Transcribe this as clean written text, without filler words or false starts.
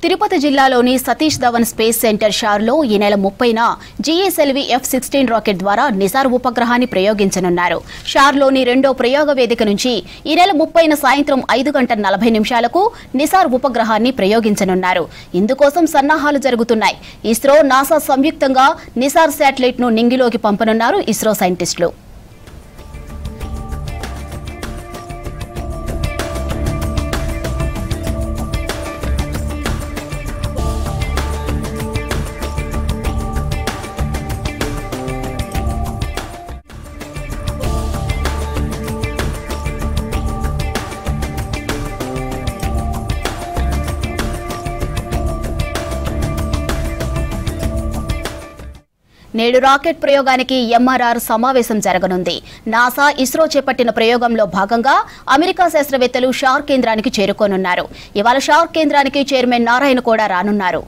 తిరుపతి జిల్లాలోని Satish Dhawan space centre షార్లో ఈ నెల 30న జీఎస్ఎల్వి F-16 రాకెట్ ద్వారా నిసార్ ఉపగ్రహాన్ని ప్రయోగించనున్నారు. షార్లోని రెండో ప్రయోగ వేదిక నుంచి ఈ నెల 30న సాయంత్రం 5:40 నిసార్ ఉపగ్రహాన్ని ప్రయోగించనున్నారు. ఇందుకోసం సన్నాహాలు జరుగుతున్నాయి. ఇస్రో, నాసా సంయుక్తంగా నిసార్ శాటిలైట్ ను నింగిలోకి పంపనున్నారు ఇస్రో సైంటిస్టులు. నేడు రాకెట్ ప్రయోగానికి MRR సమావేశం జరగనుంది. నాసా, ఇస్రో చేపట్టిన ప్రయోగంలో భాగంగా అమెరికా శాస్త్రవేత్తలు షార్ కేంద్రానికి చేరుకోనున్నారు. ఇవాళ షార్ కేంద్రానికి చైర్మన్ నారాయణ కూడా రానున్నారు.